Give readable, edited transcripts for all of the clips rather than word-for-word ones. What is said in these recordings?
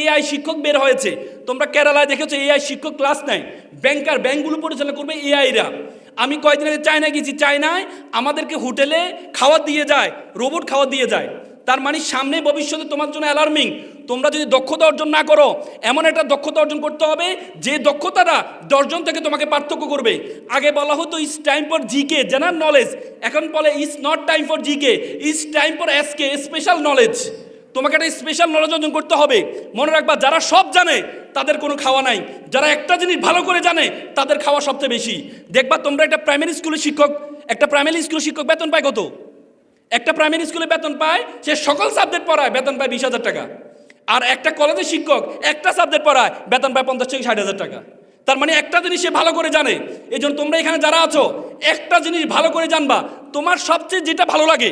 AI শিক্ষক বের হয়েছে, তোমরা কেরালায় দেখেছো এআই শিক্ষক ক্লাস নেয়, ব্যাংকগুলো পরিচালনা করবে এআইরা। আমি কয়েকদিন আগে চায়নায় গেছি, চায়নায় আমাদেরকে হোটেলে খাবার দিয়ে যায়, রোবট খাবার দিয়ে যায়। তার মানে সামনে ভবিষ্যতে তোমার জন্য অ্যালার্মিং। তোমরা যদি দক্ষতা অর্জন না করো, এমন একটা দক্ষতা অর্জন করতে হবে যে দক্ষতাটা 10 জন থেকে তোমাকে পার্থক্য করবে। আগে বলা হতো it's time for GK, general knowledge, এখন বলে it's not time for GK, it's time for SK, special knowledge. তোমাকে একটা স্পেশাল নলেজ অর্জন করতে হবে। মনে রাখবা, যারা সব জানে তাদের কোনো খাওয়া নাই, যারা একটা জিনিস ভালো করে জানে তাদের খাওয়া সবচেয়ে বেশি। দেখবা তোমরা একটা প্রাইমারি স্কুলের শিক্ষক বেতন পায় কত? একটা প্রাইমারি স্কুলে বেতন পায়, সে সকল সাবজেক্ট পড়ায়, বেতন পায় 20,000 টাকা। আর একটা কলেজের শিক্ষক একটা সাবজেক্ট পড়ায়, বেতন পায় 50 থেকে 60,000 টাকা। তার মানে একটা জিনিস সে ভালো করে জানে। এই জন্য তোমরা এখানে যারা আছো, একটা জিনিস ভালো করে জানবা, তোমার সবচেয়ে যেটা ভালো লাগে,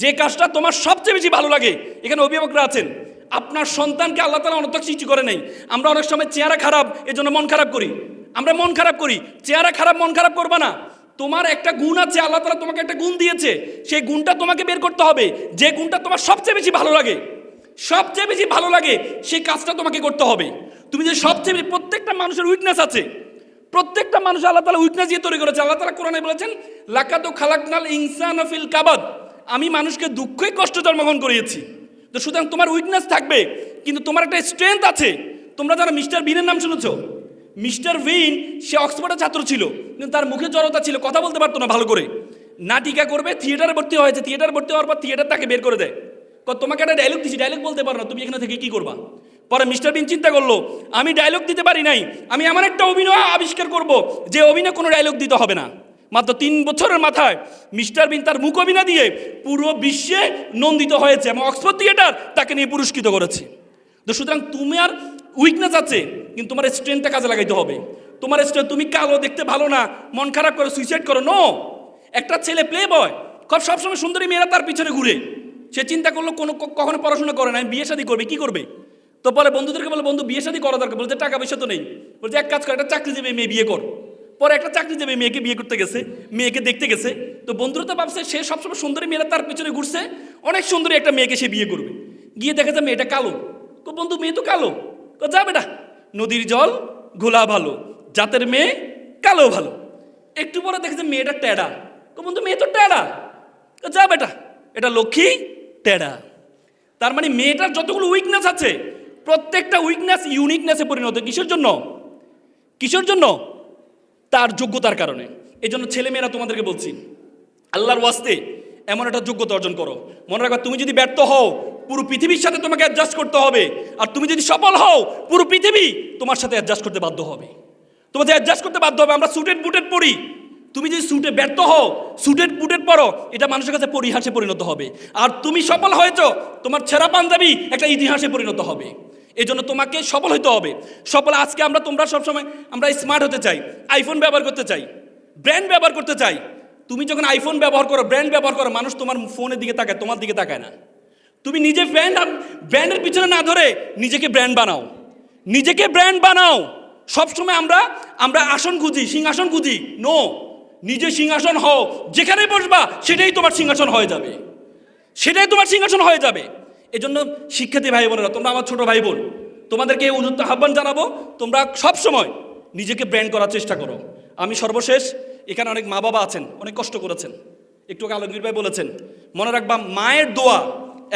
যে কাজটা তোমার সবচেয়ে বেশি ভালো লাগে। এখানে অভিভাবকরা আছেন, আপনার সন্তানকে আল্লাহ তাআলা অনর্থক সৃষ্টি করে নেই। আমরা অনেক সময় চেহারা খারাপ এজন্য মন খারাপ করি, আমরা মন খারাপ করি। চেহারা খারাপ, মন খারাপ করবা না। তোমার একটা গুণ আছে, আল্লাহ তাআলা তোমাকে একটা গুণ দিয়েছে, সেই গুণটা তোমাকে বের করতে হবে। যে গুণটা তোমার সবচেয়ে বেশি ভালো লাগে, সবচেয়ে বেশি ভালো লাগে, সেই কাজটা তোমাকে করতে হবে। তুমি যে সবচেয়ে বেশি, প্রত্যেকটা মানুষের উইকনেস আছে, প্রত্যেকটা মানুষ আল্লাহ তাআলা উইকনেস দিয়ে তৈরি করেছে। আল্লাহ তাআলা কোরআনে বলেছেন, লাকাদ খালাকনাল ইনসানা ফিল কাবাদ, আমি মানুষকে দুঃখে কষ্ট জন্মগ্রহণ করিয়েছি। তো সুতরাং তোমার উইকনেস থাকবে, কিন্তু তোমার একটা স্ট্রেংথ আছে। তোমরা যারা মিস্টার বিনের নাম শুনেছো, মিস্টার বিন সে অক্সফোর্ডের ছাত্র ছিল, কিন্তু তার মুখে জড়তা ছিল, কথা বলতে পারতো না ভালো করে। নাটিকা করবে, থিয়েটারে ভর্তি হয়েছে, থিয়েটার ভর্তি হওয়ার পর থিয়েটার তাকে বের করে দেয়, তোমাকে একটা ডায়লগ দিচ্ছি, ডায়লগ বলতে পারো না, তুমি এখানে থেকে কি করবা? পরে মিস্টার বিন চিন্তা করলো, আমি ডায়লগ দিতে পারি নাই, আমি এমন একটা অভিনয় আবিষ্কার করব যে অভিনয় কোনো ডায়লগ দিতে হবে না। মাত্র 3 বছরের মাথায় মিস্টার বিন তার মুখ অভিনয় দিয়ে পুরো বিশ্বে নন্দিত হয়েছে এবং অক্সফোর্ড থিয়েটার তাকে নিয়ে পুরস্কৃত করেছে। তো সুতরাং তোমার উইকনেস আছে, কিন্তু তোমার স্ট্রেংথটা কাজে লাগাইতে হবে। তোমার স্ট্রেংথ, তুমি কালো, দেখতে ভালো না, মন খারাপ করে সুইসাইড করো, নো। একটা ছেলে প্লে বয়, সবসময় সুন্দরী মেয়েরা তার পিছনে ঘুরে, সে চিন্তা করলো কখনো পড়াশোনা করে না, বিয়ে শাদী করবে, কি করবে? তো পরে বন্ধুদেরকে বলে, বন্ধু বিয়ে শাদী করা দরকার, বলছে টাকা পয়সা তো নেই, বলছে এক কাজ কর, একটা চাকরি দেবে, মেয়ে বিয়ে কর। পরে একটা চাকরি দেবে, মেয়েকে বিয়ে করতে গেছে, মেয়েকে দেখতে গেছে। তো বন্ধুরা তো ভাবছে সে সবসময় সুন্দরী মেয়েরা তার পিছনে ঘুরছে, অনেক সুন্দরী একটা মেয়েকে সে বিয়ে করবে। গিয়ে দেখে যে মেয়েটা কালো। বন্ধু মেয়ে তো কালো, যা বেটা, নদীর জল ঘোলা ভালো, জাতের মেয়ে কালো ভালো। একটু পরে দেখে যে মেয়েটা টেডা, বন্ধু মেয়ে তো টেডা, যা বেটা, এটা লক্ষ্মী টেডা। তার মানে মেয়েটার যতগুলো উইকনেস আছে, প্রত্যেকটা উইকনেস ইউনিকনেসে পরিণত। কিসের জন্য? কিসের জন্য? তার যোগ্যতার কারণে। এই জন্য ছেলেমেয়েরা তোমাদেরকে বলছি, আল্লাহর ওয়াস্তে এমন একটা যোগ্যতা অর্জন করো। মনে রাখবা, তুমি যদি ব্যর্থ হও, পুরো পৃথিবীর সাথে তোমাকে অ্যাডজাস্ট করতে হবে। আর তুমি যদি সফল হও, পুরো পৃথিবী তোমার সাথে অ্যাডজাস্ট করতে বাধ্য হবে, তোমাকে অ্যাডজাস্ট করতে বাধ্য হবে। আমরা সুটেড বুটেড পড়ি, তুমি যদি সুটে ব্যর্থ হও, সুটেড বুটেড পড়ো, এটা মানুষের কাছে পরিহাসে পরিণত হবে। আর তুমি সফল হয়েছো, তোমার ছেঁড়া পাঞ্জাবি একটা ইতিহাসে পরিণত হবে। এই জন্য তোমাকে সফল হতে হবে। সফল আজকে তোমরা সবসময় আমরা স্মার্ট হতে চাই, আইফোন ব্যবহার করতে চাই, ব্র্যান্ড ব্যবহার করতে চাই। তুমি যখন আইফোন ব্যবহার করো, ব্র্যান্ড ব্যবহার করো, মানুষ তোমার ফোনের দিকে তাকায়, তোমার দিকে তাকায় না। তুমি নিজে ব্র্যান্ডের পিছনে না ধরে নিজেকে ব্র্যান্ড বানাও, নিজেকে ব্র্যান্ড বানাও। সবসময় আমরা আসন খুঁজি, সিংহাসন খুঁজি, নো। নিজে সিংহাসন হও, যেখানে বসবা সেটাই তোমার সিংহাসন হয়ে যাবে, সেটাই তোমার সিংহাসন হয়ে যাবে। এই জন্য শিক্ষার্থী ভাই বোনেরা, তোমরা আমার ছোট ভাই বোন, তোমাদেরকে উন্নত আহ্বান জানাবো, তোমরা সবসময় নিজেকে ব্র্যান্ড করার চেষ্টা করো। আমি সর্বশেষ, এখানে অনেক মা বাবা আছেন, অনেক কষ্ট করেছেন, একটু আলমগীর ভাই বলেছেন, মনে রাখবা মায়ের দোয়া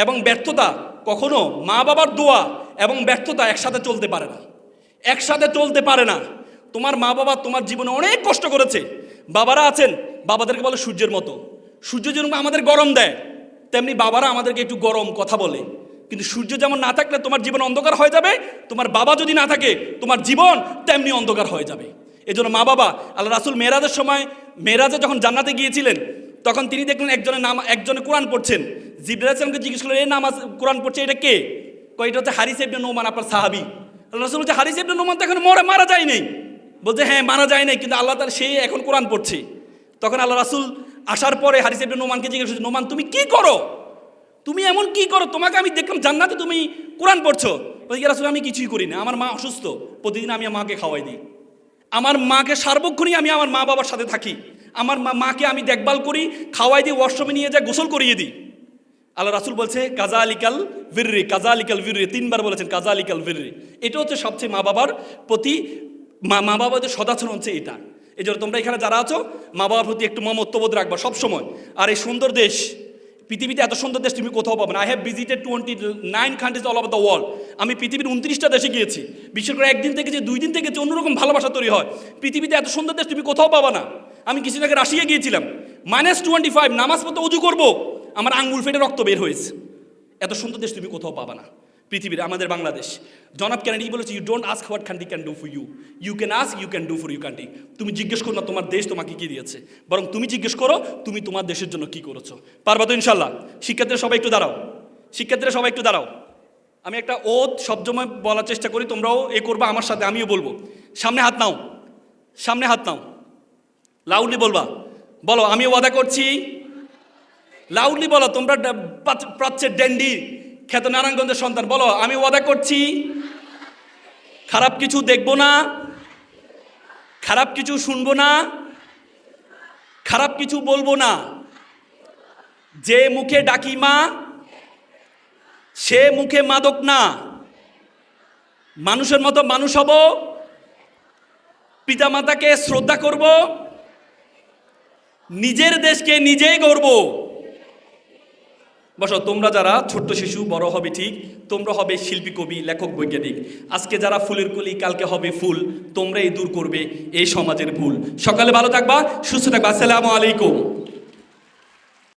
এবং ব্যর্থতা কখনো, মা বাবার দোয়া এবং ব্যর্থতা একসাথে চলতে পারে না, একসাথে চলতে পারে না। তোমার মা বাবা তোমার জীবনে অনেক কষ্ট করেছে। বাবারা আছেন, বাবাদেরকে বলে সূর্যের মতো, সূর্য যেরকম আমাদের গরম দেয়, তেমনি বাবারা আমাদেরকে একটু গরম কথা বলে। কিন্তু সূর্য যেমন না থাকলে তোমার জীবন অন্ধকার হয়ে যাবে, তোমার বাবা যদি না থাকে তোমার জীবন তেমনি অন্ধকার হয়ে যাবে। এই জন্য মা বাবা, আল্লাহ রাসূল মেরাজের সময়, মেরাজে যখন জান্নাতে গিয়েছিলেন, তখন তিনি দেখলেন একজনে কোরআন পড়ছেন। জিবরাইল আলাইহিসসালামকে জিজ্ঞেস করলেন, এই নামাজ কোরআন পড়ছে, এটা কে? এটা হচ্ছে হারিস ইবনে নোমান, আপনার সাহাবী। আল্লাহ রাসূল বলছে, হারিস ইবনে নোমান তো এখন মারা যায় নাই। বলছে, হ্যাঁ মারা যায় নাই, কিন্তু আল্লাহ তাআলা সেই এখন কোরআন পড়ছে। তখন আল্লাহ রাসূল আসার পরে হারিস ইবনে নোমানকে জিজ্ঞেস করছে, নোমান তুমি কি করো, তুমি এমন কি করো, তোমাকে আমি দেখলাম জান্নাতে তুমি কোরআন পড়ছো। বলছে, ইয়া রাসূল আমি কিছুই করি না, আমার মা অসুস্থ, প্রতিদিন আমি মাকে খাওয়াই দিই, আমার মাকে সার্বক্ষণিক আমি আমার মা বাবার সাথে থাকি, আমার মাকে আমি দেখভাল করি, খাওয়াই দিই, ওয়াশরুমে নিয়ে যাই, গোসল করিয়ে দিই। আল্লাহ রাসূল বলছে কাজালিকাল বিররি, কাজালিকাল বিররি, 3বার বলেছেন কাজালিকাল বিররি। এটা হচ্ছে সবচেয়ে মা বাবার প্রতি, মা বাবাদের সদাচরণ হচ্ছে এটা। এই জন্য তোমরা এখানে যারা আছো মা বাবার প্রতি একটু মমত্ববোধ রাখবা সবসময়। আর এই সুন্দর দেশ, পৃথিবীতে এত সুন্দর দেশ তুমি কোথাও পাবে না। I have visited 29 countries all over the world. আমি পৃথিবীর 29টা দেশে গিয়েছি। বিশেষ করে একদিন থেকে যে 2 দিন থেকে যে অন্যরকম ভালোবাসা তৈরি হয়, পৃথিবীতে এত সুন্দর দেশ তুমি কোথাও পাবা না। আমি কিছুদিন আগে রাশিয়া গিয়েছিলাম, -25, নামাজ পড়তে উজু করবো, আমার আঙ্গুল ফেটে রক্ত বের হয়েছে। এত সুন্দর দেশ তুমি কোথাও পাবা না পৃথিবীর, আমাদের বাংলাদেশ। জনাব কেনেডি বলেছে, you don't ask what country can do for you, you can ask you can do for you country. তুমি জিজ্ঞেস করো না তোমার দেশ তোমাকে কি দিয়েছে, বরং তুমি জিজ্ঞেস করো তুমি তোমার দেশের জন্য কি করেছো। পারবা তো ইনশাল্লাহ? শিক্ষার্থীরা সবাই একটু দাঁড়াও, শিক্ষার্থীরা সবাই একটু দাঁড়াও। আমি একটা ওত সবসময় বলার চেষ্টা করি, তোমরাও এ করবা আমার সাথে, আমিও বলবো। সামনে হাত নাও, সামনে হাত নাও, লাউডলি বলবা। বলো, আমি ওয়াদা করছি। লাউডলি বলো, তোমরা প্রাচ্যের ড্যান্ডি খ্যাত নারায়ণগঞ্জের সন্তান, বলো আমি ওয়াদা করছি খারাপ কিছু দেখবো না, খারাপ কিছু শুনবো না, খারাপ কিছু বলবো না। যে মুখে ডাকি মা, সে মুখে মাদক না। মানুষের মতো মানুষ হব, পিতামাতাকে শ্রদ্ধা করব, নিজের দেশকে নিজেই গড়ব। বসো, তোমরা যারা ছোট্ট শিশু, বড় হবে ঠিক, তোমরা হবে শিল্পী, কবি, লেখক, বৈজ্ঞানিক। আজকে যারা ফুলের কলি, কালকে হবে ফুল। তোমরাই দূর করবে এই সমাজের ভুল। সকালে ভালো থাকবা, সুস্থ থাকবা। আসসালামু আলাইকুম।